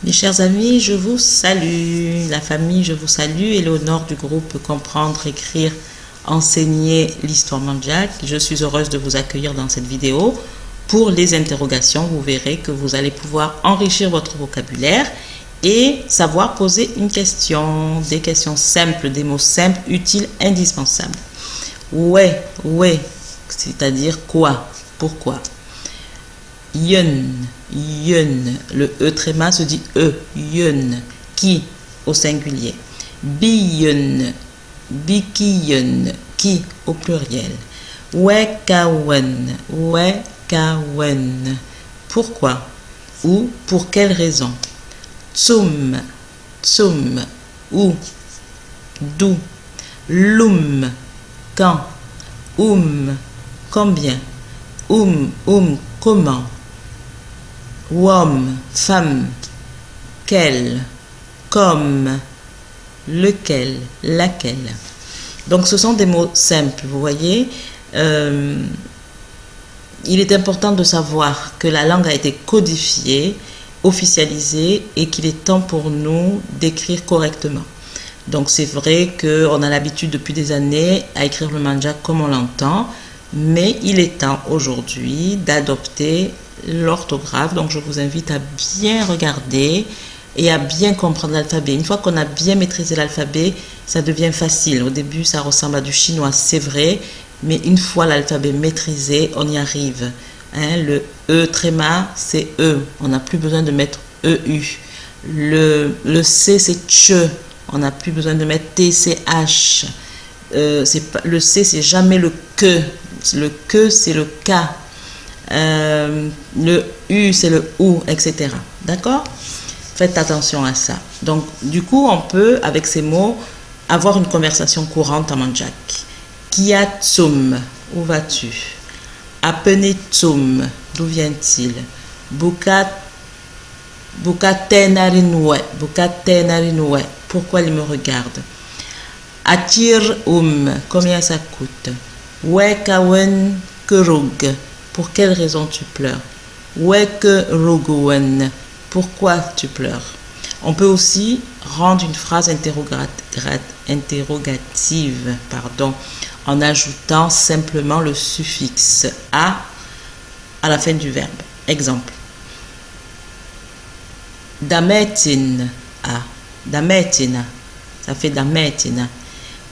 Mes chers amis, je vous salue. La famille, je vous salue. Éléonore du groupe Comprendre, Écrire, Enseigner l'Histoire Mandjak. Je suis heureuse de vous accueillir dans cette vidéo. Pour les interrogations, vous verrez que vous allez pouvoir enrichir votre vocabulaire et savoir poser une question. Des questions simples, des mots simples, utiles, indispensables. Ouais, c'est-à-dire quoi, pourquoi. Yun, le E tréma se dit E, yun, qui au singulier. Biyun, bikiyun, qui au pluriel. Wekawen, pourquoi ou pour quelle raison. Tsum, où, d'où. Lum, quand. Combien. Comment. Wom, femme. Quel, comme. Lequel, laquelle. Donc ce sont des mots simples, vous voyez. Il est important de savoir que la langue a été codifiée, officialisée et qu'il est temps pour nous d'écrire correctement. Donc c'est vrai qu'on a l'habitude depuis des années à écrire le mandjak comme on l'entend, mais il est temps aujourd'hui d'adopter l'orthographe. Donc je vous invite à bien regarder et à bien comprendre l'alphabet. Une fois qu'on a bien maîtrisé l'alphabet, ça devient facile. Au début, ça ressemble à du chinois, c'est vrai, mais une fois l'alphabet maîtrisé, on y arrive. Le E tréma, c'est E. On n'a plus besoin de mettre EU. Le C, c'est CH. On n'a plus besoin de mettre T, c'est H. Le C, c'est jamais le que. Le que, c'est le K. Le U, c'est le OU, etc. D'accord? Faites attention à ça. Donc, du coup, on peut, avec ces mots, avoir une conversation courante en mandjak. Kiatsum, où vas-tu? Apenitsum, d'où vient-il? Bukatenarinwe, pourquoi il me regarde? Atir combien ça coûte? Wekawen kerug, pour quelle raison tu pleures? Wekerugwen, pourquoi tu pleures? On peut aussi rendre une phrase interrogative, en ajoutant simplement le suffixe à la fin du verbe. Exemple. Dametin, dametina, ça fait dametina.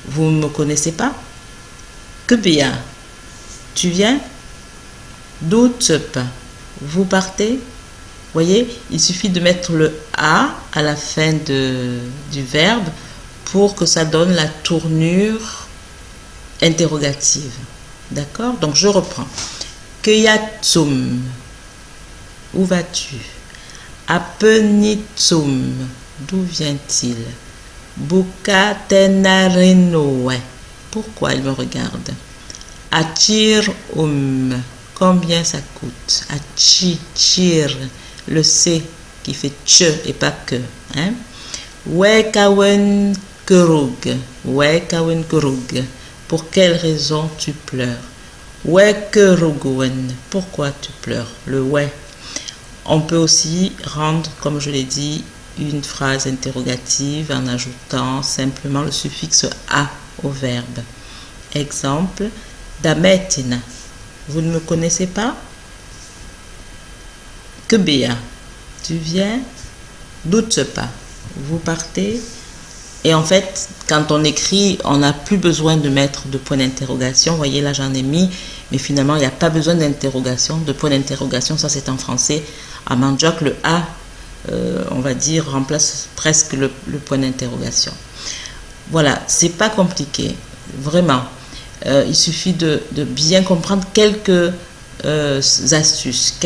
Vous ne me connaissez pas? Que bien. Tu viens? D'où vous partez? Voyez, il suffit de mettre le A à la fin du verbe pour que ça donne la tournure interrogative. D'accord? Donc je reprends. Keyatsum, où vas-tu? Apenitsum, d'où vient-il? Bukatenarinowe, pourquoi il me regarde? Achir combien ça coûte? Achir, le C qui fait tche et pas que. Wekawen kerug, pour quelle raison tu pleures? Wekerugwen, pourquoi tu pleures? Le ouais. On peut aussi rendre, comme je l'ai dit, une phrase interrogative en ajoutant simplement le suffixe a au verbe. Exemple, dametina. Vous ne me connaissez pas? Que bien. Tu viens? Doute pas. Vous partez? Et en fait, quand on écrit, on n'a plus besoin de mettre de point d'interrogation. Vous voyez, là, j'en ai mis. Mais finalement, il n'y a pas besoin d'interrogation, de point d'interrogation. Ça, c'est en français. À mandjak, le A, on va dire, remplace presque le point d'interrogation. Voilà, c'est pas compliqué. Vraiment. Il suffit de bien comprendre quelques astuces,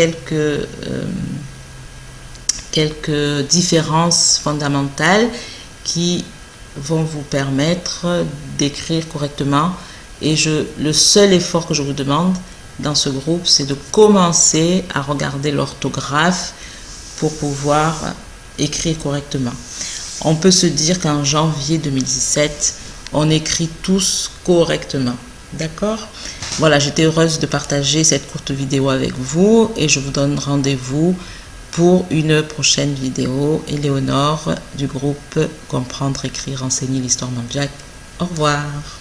quelques différences fondamentales qui vont vous permettre d'écrire correctement. Et le seul effort que je vous demande dans ce groupe, c'est de commencer à regarder l'orthographe pour pouvoir écrire correctement. On peut se dire qu'en janvier 2017, on écrit tous correctement. D'accord? Voilà, j'étais heureuse de partager cette courte vidéo avec vous et je vous donne rendez-vous pour une prochaine vidéo. Éléonore du groupe Comprendre, écrire, enseigner l'histoire Mandjak. Au revoir.